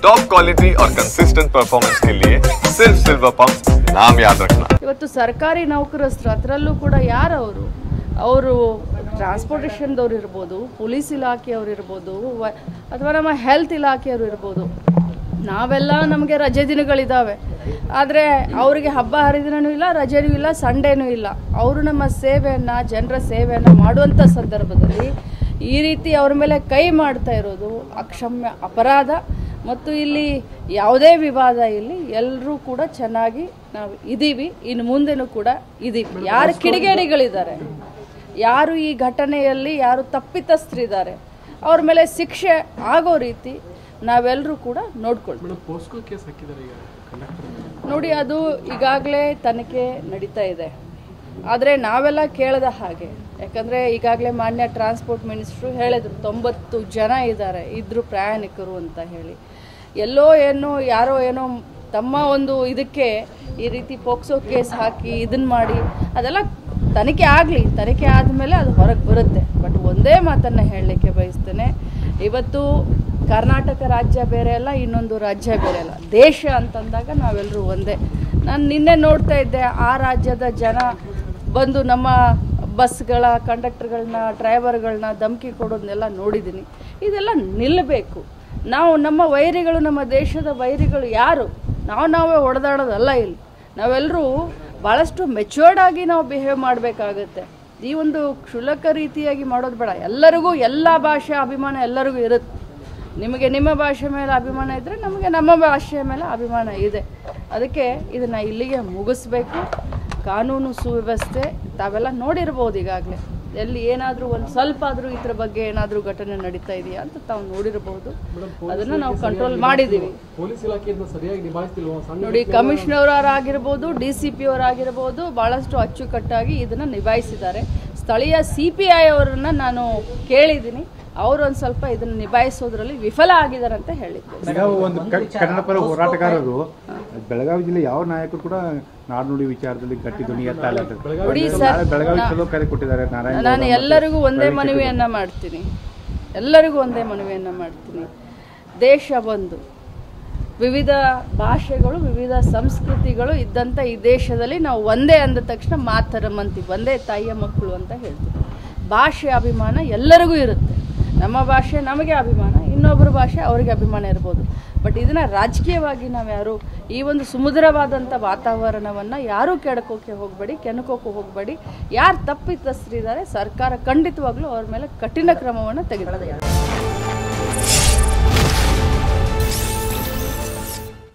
Top quality और consistent performance के लिए सिर्फ सिल्वर पंप नाम याद रखना। ಇವತ್ತು ಸರ್ಕಾರಿ ನೌಕರಸ್ಥರು ಅದರಲ್ಲೂ ಕೂಡ ಯಾರು ಅವರು ಟ್ರಾನ್ಸ್ಪೋರ್ಟೇಷನ್ದವ್ರು ಇರ್ಬೋದು, ಪೊಲೀಸ್ ಇಲಾಖೆಯವರು ಇರ್ಬೋದು, ಅಥವಾ ನಮ್ಮ ಹೆಲ್ತ್ ಇಲಾಖೆಯವರು ಇರ್ಬೋದು. ನಾವೆಲ್ಲ ನಮಗೆ ರಜೆ ದಿನಗಳಿದ್ದಾವೆ, ಆದರೆ ಅವರಿಗೆ ಹಬ್ಬ ಹರಿದಿನವೂ ಇಲ್ಲ, ರಜೆನೂ ಇಲ್ಲ, ಸಂಡೇನೂ ಇಲ್ಲ. ಅವರು ನಮ್ಮ ಸೇವೆಯನ್ನು, ಜನರ ಸೇವೆಯನ್ನು ಮಾಡುವಂಥ ಸಂದರ್ಭದಲ್ಲಿ ಈ ರೀತಿ ಅವ್ರ ಮೇಲೆ ಕೈ ಮಾಡ್ತಾ ಇರೋದು ಅಕ್ಷಮ್ಯ ಅಪರಾಧ. ಮತ್ತು ಇಲ್ಲಿ ಯಾವುದೇ ವಿವಾದ ಇಲ್ಲಿ ಎಲ್ಲರೂ ಕೂಡ ಚೆನ್ನಾಗಿ ನಾವು ಇದ್ದೀವಿ, ಇನ್ನು ಮುಂದೆನೂ ಕೂಡ ಇದ್ದೀವಿ. ಯಾರು ಕಿಡಿಗೇಡಿಗಳಿದ್ದಾರೆ, ಯಾರು ಈ ಘಟನೆಯಲ್ಲಿ ಯಾರು ತಪ್ಪಿತಸ್ಥರಿದ್ದಾರೆ, ಅವ್ರ ಮೇಲೆ ಶಿಕ್ಷೆ ಆಗೋ ರೀತಿ ನಾವೆಲ್ಲರೂ ಕೂಡ ನೋಡ್ಕೊಳ್ತೀವಿ. ನೋಡಿ, ಅದು ಈಗಾಗಲೇ ತನಿಖೆ ನಡೀತಾ ಇದೆ. ಆದರೆ ನಾವೆಲ್ಲ ಕೇಳದ ಹಾಗೆ, ಯಾಕಂದರೆ ಈಗಾಗಲೇ ಮಾನ್ಯ ಟ್ರಾನ್ಸ್ಪೋರ್ಟ್ ಮಿನಿಸ್ಟ್ರು ಹೇಳಿದ್ರು 90 ಜನ ಇದ್ದರು ಪ್ರಯಾಣಿಕರು ಅಂತ ಹೇಳಿ. ಎಲ್ಲೋ ಏನೋ ಯಾರೋ ಏನೋ ತಮ್ಮ ಒಂದು ಇದಕ್ಕೆ ಈ ರೀತಿ ಪೋಕ್ಸೋ ಕೇಸ್ ಹಾಕಿ ಇದನ್ನು ಮಾಡಿ, ಅದೆಲ್ಲ ತನಿಖೆ ಆಗಲಿ, ತನಿಖೆ ಆದಮೇಲೆ ಅದು ಹೊರಗೆ ಬರುತ್ತೆ. ಬಟ್ ಒಂದೇ ಮಾತನ್ನು ಹೇಳಲಿಕ್ಕೆ ಬಯಸ್ತೇನೆ, ಇವತ್ತು ಕರ್ನಾಟಕ ರಾಜ್ಯ ಬೇರೆ ಅಲ್ಲ, ಇನ್ನೊಂದು ರಾಜ್ಯ ಬೇರೆ ಅಲ್ಲ, ದೇಶ ಅಂತಂದಾಗ ನಾವೆಲ್ಲರೂ ಒಂದೇ. ನಾನು ನಿನ್ನೆ ನೋಡ್ತಾ ಇದ್ದೆ, ಆ ರಾಜ್ಯದ ಜನ ಬಂದು ನಮ್ಮ ಬಸ್ಗಳ ಕಂಡಕ್ಟರ್ಗಳನ್ನ, ಡ್ರೈವರ್ಗಳನ್ನ ಧಮಕಿ ಕೊಡೋದನ್ನೆಲ್ಲ ನೋಡಿದ್ದೀನಿ. ಇದೆಲ್ಲ ನಿಲ್ಲಬೇಕು. ನಾವು ನಮ್ಮ ವೈರಿಗಳು, ನಮ್ಮ ದೇಶದ ವೈರಿಗಳು ಯಾರು, ನಾವೇ ಹೊಡೆದಾಡೋದಲ್ಲ. ಇಲ್ಲಿ ನಾವೆಲ್ಲರೂ ಭಾಳಷ್ಟು ಮೆಚ್ಯೂರ್ಡ್ ಆಗಿ ನಾವು ಬಿಹೇವ್ ಮಾಡಬೇಕಾಗತ್ತೆ. ಈ ಒಂದು ಕ್ಷುಲ್ಲಕ ರೀತಿಯಾಗಿ ಮಾಡೋದು ಬೇಡ. ಎಲ್ಲರಿಗೂ ಎಲ್ಲ ಭಾಷೆ ಅಭಿಮಾನ ಎಲ್ಲರಿಗೂ ಇರುತ್ತೆ. ನಿಮಗೆ ನಿಮ್ಮ ಭಾಷೆ ಮೇಲೆ ಅಭಿಮಾನ ಇದ್ದರೆ ನಮಗೆ ನಮ್ಮ ಭಾಷೆಯ ಮೇಲೆ ಅಭಿಮಾನ ಇದೆ. ಅದಕ್ಕೆ ಇದನ್ನು ಇಲ್ಲಿಗೆ ಮುಗಿಸ್ಬೇಕು. ಕಾನೂನು ಸುವ್ಯವಸ್ಥೆ ತಾವೆಲ್ಲ ನೋಡಿರ್ಬೋದು, ಈಗಾಗಲೇ ಎಲ್ಲಿ ಏನಾದರೂ ಒಂದು ಸ್ವಲ್ಪ ಆದರೂ ಇದ್ರ ಬಗ್ಗೆ ಏನಾದರೂ ಘಟನೆ ನಡೀತಾ ಇದೆಯಾ ಅಂತ ತಾವು ನೋಡಿರಬಹುದು. ಅದನ್ನು ನಾವು ಕಂಟ್ರೋಲ್ ಮಾಡಿದ್ದೀವಿ. ನೋಡಿ, ಕಮಿಷನರ್ ಆಗಿರ್ಬೋದು, DCP ಅವರಾಗಿರ್ಬೋದು, ಭಾಳಷ್ಟು ಅಚ್ಚುಕಟ್ಟಾಗಿ ಇದನ್ನು ನಿಭಾಯಿಸಿದ್ದಾರೆ. ಸ್ಥಳೀಯ CPI ಅವರನ್ನು ನಾನು ಕೇಳಿದ್ದೀನಿ, ಅವರು ಒಂದು ಸ್ವಲ್ಪ ಇದನ್ನು ನಿಭಾಯಿಸೋದ್ರಲ್ಲಿ ವಿಫಲ ಆಗಿದ್ದಾರೆ ಅಂತ ಹೇಳಿದ್ದಾರೆ. ಒಂದು ಕನ್ನಡ ಪರ ಹೋರಾಟಗಾರರು ಬೆಳಗಾವಿ ಜಿಲ್ಲೆ ಯಾವ ನಾಯಕರು ಕೂಡ ನಾಡುನುಡಿ ವಿಚಾರದಲ್ಲಿ ಗಟ್ಟಿ ಧ್ವನಿ ಎತ್ತಲ್ಲ. ಬೆಳಗಾವಿ ಚಲೋ ಕರೆ ಕೊಟ್ಟಿದ್ದಾರೆ. ನಾನು ಎಲ್ಲರಿಗೂ ಒಂದೇ ಮನವಿಯನ್ನು ಮಾಡ್ತೀನಿ, ಎಲ್ಲರಿಗೂ ಒಂದೇ ಮನವಿಯನ್ನು ಮಾಡ್ತೀನಿ. ದೇಶ ಒಂದು, ವಿವಿಧ ಭಾಷೆಗಳು, ವಿವಿಧ ಸಂಸ್ಕೃತಿಗಳು ಇದ್ದಂಥ ಈ ದೇಶದಲ್ಲಿ ನಾವು ಒಂದೇ ಅಂದ ತಕ್ಷಣ ಮಾತರಂ ಅಂತೀವಿ, ಒಂದೇ ತಾಯಿಯ ಮಕ್ಕಳು ಅಂತ ಹೇಳ್ತೀವಿ. ಭಾಷೆ ಅಭಿಮಾನ ಎಲ್ಲರಿಗೂ ಇರುತ್ತೆ. ನಮ್ಮ ಭಾಷೆ ನಮಗೆ ಅಭಿಮಾನ, ಇನ್ನೊಬ್ಬರ ಭಾಷೆ ಅವರಿಗೆ ಅಭಿಮಾನ ಇರ್ಬೋದು. ಬಟ್ ಇದನ್ನು ರಾಜಕೀಯವಾಗಿ ನಾವು ಯಾರು ಈ ಒಂದು ಸುಮಧುರವಾದಂಥ ವಾತಾವರಣವನ್ನು ಯಾರೂ ಕೆಣಕೋಕೆ ಹೋಗಬೇಡಿ. ಯಾರು ತಪ್ಪಿತಸ್ಥರಿದ್ದಾರೆ, ಸರ್ಕಾರ ಖಂಡಿತವಾಗ್ಲೂ ಅವ್ರ ಮೇಲೆ ಕಠಿಣ ಕ್ರಮವನ್ನು ತೆಗೆದುಕೊಳ್ಳೋದು.